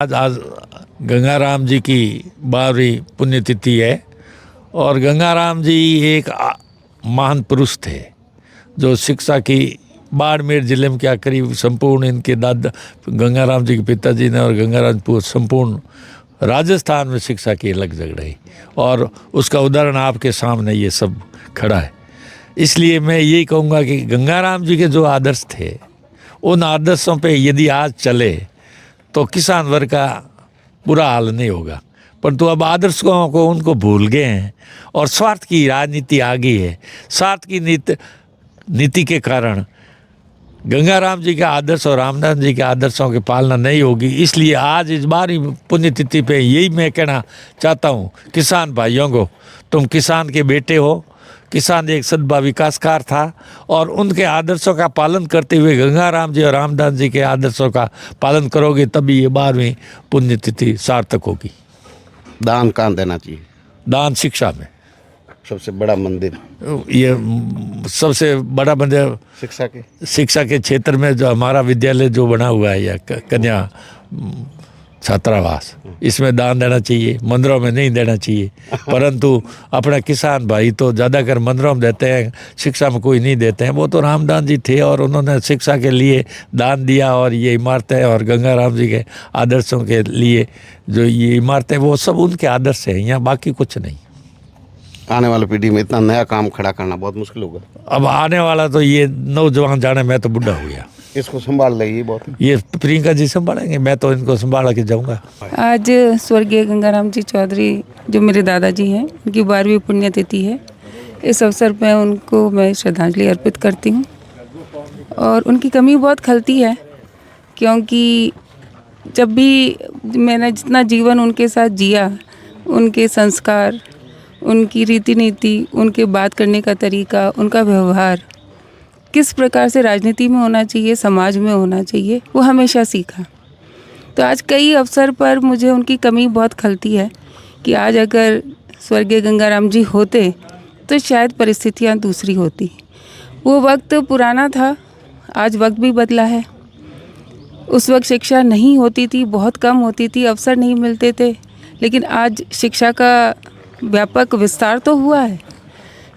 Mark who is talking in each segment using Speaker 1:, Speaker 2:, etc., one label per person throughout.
Speaker 1: आज गंगाराम जी की 12वीं पुण्यतिथि है और गंगाराम जी एक महान पुरुष थे जो शिक्षा की बाड़मेर जिले में क्या करीब संपूर्ण इनके दादा गंगाराम जी के पिताजी ने और गंगाराम संपूर्ण राजस्थान में शिक्षा की अलग जगह रही और उसका उदाहरण आपके सामने ये सब खड़ा है। इसलिए मैं यही कहूँगा कि गंगाराम जी के जो आदर्श थे उन आदर्शों पे यदि आज चले तो किसान वर्ग का बुरा हाल नहीं होगा, परंतु अब आदर्शों को उनको भूल गए हैं और स्वार्थ की राजनीति आ गई है। स्वार्थ की नीति के कारण गंगाराम जी के आदर्श और रामदास जी के आदर्शों की पालना नहीं होगी। इसलिए आज इस बार पुण्यतिथि पे यही मैं कहना चाहता हूँ किसान भाइयों को, तुम किसान के बेटे हो, किसान एक सदबा विकासकार था और उनके आदर्शों का पालन करते हुए गंगाराम जी और रामदास जी के आदर्शों का पालन करोगे तभी ये 12वीं पुण्यतिथि सार्थक होगी।
Speaker 2: दान कहाँ देना चाहिए?
Speaker 1: दान शिक्षा में।
Speaker 2: सबसे बड़ा मंदिर?
Speaker 1: ये सबसे बड़ा मंदिर शिक्षा के क्षेत्र में जो हमारा विद्यालय जो बना हुआ है या कन्या छात्रावास, इसमें दान देना चाहिए, मंदिरों में नहीं देना चाहिए। परंतु अपना किसान भाई तो ज़्यादातर मंदिरों में देते हैं, शिक्षा में कोई नहीं देते हैं। वो तो रामदास जी थे और उन्होंने शिक्षा के लिए दान दिया और ये इमारतें और गंगाराम जी के आदर्शों के लिए जो ये इमारतें वो सब उनके आदर्श हैं, यहाँ बाकी कुछ नहीं।
Speaker 2: आने वाली पीढ़ी में इतना नया काम खड़ा करना बहुत मुश्किल होगा।
Speaker 1: अब आने वाला तो ये नौजवान जाने, मैं तो बुढ़ा हो गया,
Speaker 2: इसको संभाल लेगी बहुत। ये
Speaker 1: प्रियंका जी संभालेंगे, मैं तो इनको संभाल के जाऊंगा।
Speaker 3: आज स्वर्गीय गंगाराम जी चौधरी जो मेरे दादाजी हैं, उनकी 12वीं पुण्यतिथि है। इस अवसर पर उनको मैं श्रद्धांजलि अर्पित करती हूँ और उनकी कमी बहुत खलती है क्योंकि जब भी मैंने जितना जीवन उनके साथ जिया, उनके संस्कार, उनकी रीति नीति, उनके बात करने का तरीका, उनका व्यवहार किस प्रकार से राजनीति में होना चाहिए, समाज में होना चाहिए, वो हमेशा सीखा। तो आज कई अवसर पर मुझे उनकी कमी बहुत खलती है कि आज अगर स्वर्गीय गंगाराम जी होते तो शायद परिस्थितियाँ दूसरी होती। वो वक्त पुराना था, आज वक्त भी बदला है। उस वक्त शिक्षा नहीं होती थी, बहुत कम होती थी, अवसर नहीं मिलते थे, लेकिन आज शिक्षा का व्यापक विस्तार तो हुआ है।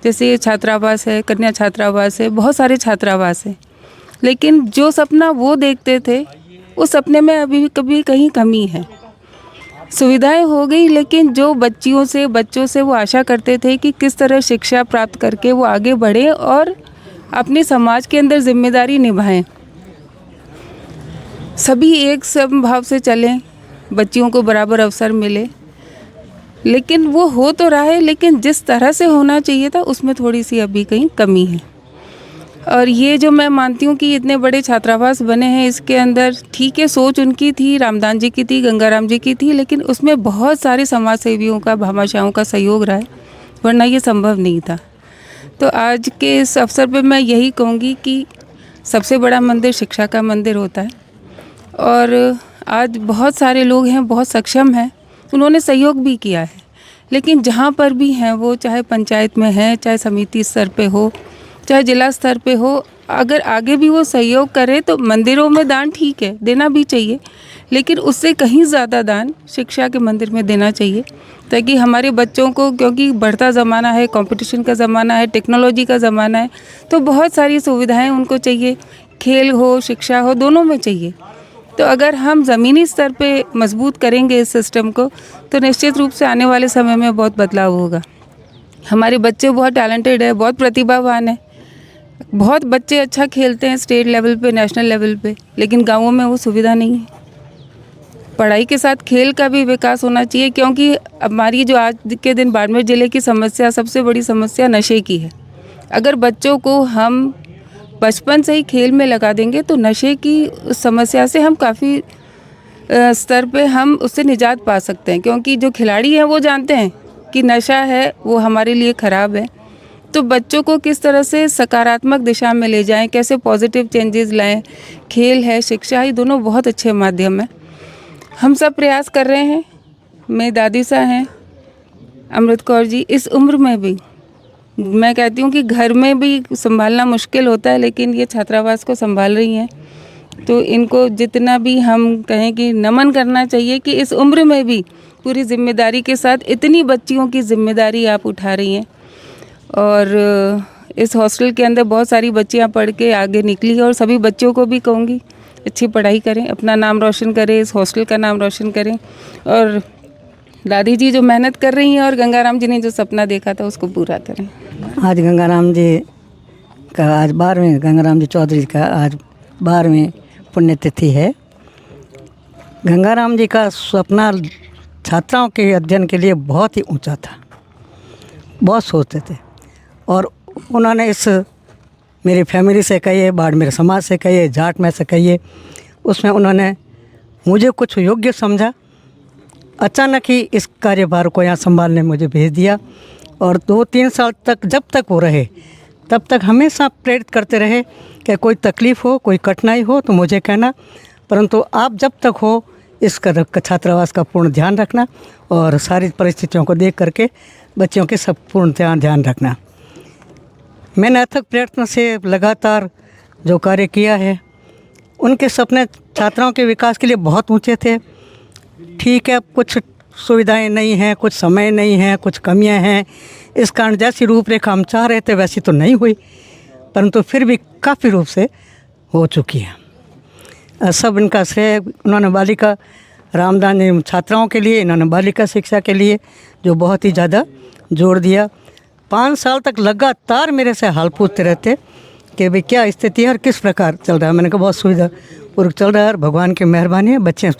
Speaker 3: जैसे ये छात्रावास है, कन्या छात्रावास है, बहुत सारे छात्रावास हैं, लेकिन जो सपना वो देखते थे उस सपने में अभी भी कभी कहीं कमी है। सुविधाएं हो गई, लेकिन जो बच्चों से वो आशा करते थे कि किस तरह शिक्षा प्राप्त करके वो आगे बढ़े और अपने समाज के अंदर जिम्मेदारी निभाएं, सभी एक समभाव से चलें, बच्चियों को बराबर अवसर मिले, लेकिन वो हो तो रहा है, लेकिन जिस तरह से होना चाहिए था उसमें थोड़ी सी अभी कहीं कमी है। और ये जो मैं मानती हूँ कि इतने बड़े छात्रावास बने हैं, इसके अंदर ठीक है सोच उनकी थी, रामदास जी की थी, गंगाराम जी की थी, लेकिन उसमें बहुत सारे समाज सेवियों का, भामाशाहों का सहयोग रहा है, वरना ये संभव नहीं था। तो आज के इस अवसर पर मैं यही कहूँगी कि सबसे बड़ा मंदिर शिक्षा का मंदिर होता है और आज बहुत सारे लोग हैं, बहुत सक्षम हैं, उन्होंने सहयोग भी किया है, लेकिन जहाँ पर भी हैं वो चाहे पंचायत में हैं, चाहे समिति स्तर पे हो, चाहे जिला स्तर पे हो, अगर आगे भी वो सहयोग करे तो मंदिरों में दान ठीक है, देना भी चाहिए, लेकिन उससे कहीं ज़्यादा दान शिक्षा के मंदिर में देना चाहिए ताकि हमारे बच्चों को, क्योंकि बढ़ता ज़माना है, कंपटीशन का ज़माना है, टेक्नोलॉजी का ज़माना है, तो बहुत सारी सुविधाएँ उनको चाहिए, खेल हो, शिक्षा हो, दोनों में चाहिए। तो अगर हम ज़मीनी स्तर पे मजबूत करेंगे इस सिस्टम को तो निश्चित रूप से आने वाले समय में बहुत बदलाव होगा। हमारे बच्चे बहुत टैलेंटेड है, बहुत प्रतिभावान है, बहुत बच्चे अच्छा खेलते हैं स्टेट लेवल पे, नेशनल लेवल पे, लेकिन गांवों में वो सुविधा नहीं है। पढ़ाई के साथ खेल का भी विकास होना चाहिए क्योंकि हमारी जो आज के दिन बाड़मेर ज़िले की समस्या, सबसे बड़ी समस्या नशे की है। अगर बच्चों को हम बचपन से ही खेल में लगा देंगे तो नशे की समस्या से हम काफ़ी स्तर पे हम उससे निजात पा सकते हैं, क्योंकि जो खिलाड़ी हैं वो जानते हैं कि नशा है वो हमारे लिए ख़राब है। तो बच्चों को किस तरह से सकारात्मक दिशा में ले जाएं, कैसे पॉजिटिव चेंजेस लाएं, खेल है, शिक्षा है, दोनों बहुत अच्छे माध्यम हैं। हम सब प्रयास कर रहे हैं। मेरी दादी सा हैं अमृत कौर जी, इस उम्र में भी मैं कहती हूँ कि घर में भी संभालना मुश्किल होता है, लेकिन ये छात्रावास को संभाल रही हैं। तो इनको जितना भी हम कहें कि नमन करना चाहिए कि इस उम्र में भी पूरी जिम्मेदारी के साथ इतनी बच्चियों की जिम्मेदारी आप उठा रही हैं। और इस हॉस्टल के अंदर बहुत सारी बच्चियां पढ़ के आगे निकली हैं और सभी बच्चों को भी कहूँगी अच्छी पढ़ाई करें, अपना नाम रोशन करें, इस हॉस्टल का नाम रोशन करें। और दादी जी जो मेहनत कर रही हैं और गंगाराम जी ने जो सपना देखा था उसको पूरा करें।
Speaker 4: आज गंगाराम जी का आज 12वें गंगाराम जी चौधरी का आज 12वें पुण्यतिथि है। गंगाराम जी का सपना छात्राओं के अध्ययन के लिए बहुत ही ऊंचा था, बहुत सोचते थे। और उन्होंने इस मेरी फैमिली से कहिए, बाड़मेर समाज से कहिए, जाट में से कहिए, उसमें उन्होंने मुझे कुछ योग्य समझा। अचानक ही इस कार्यभार को यहाँ संभालने मुझे भेज दिया और 2-3 साल तक जब तक वो रहे तब तक हमेशा प्रेरित करते रहे कि कोई तकलीफ़ हो, कोई कठिनाई हो तो मुझे कहना, परंतु आप जब तक हो इस छात्रावास का पूर्ण ध्यान रखना और सारी परिस्थितियों को देख करके बच्चों के सब पूर्ण ध्यान रखना। मैंने अथक प्रयत्न से लगातार जो कार्य किया है, उनके सपने छात्राओं के विकास के लिए बहुत ऊंचे थे। ठीक है, कुछ सुविधाएं नहीं हैं, कुछ समय नहीं है, कुछ कमियां हैं, इस कारण जैसी रूपरेखा हम चाह रहे थे वैसी तो नहीं हुई, परंतु फिर भी काफ़ी रूप से हो चुकी है। सब इनका श्रेय उन्होंने बालिका रामदान छात्राओं के लिए, इन्होंने बालिका शिक्षा के लिए जो बहुत ही ज़्यादा जोर दिया। 5 साल तक लगातार मेरे से हाल पूछते रहते कि भाई क्या स्थिति है और किस प्रकार चल रहा है। मैंने कहा बहुत सुविधा पूर्वक चल रहा है और भगवान की मेहरबानी है, बच्चे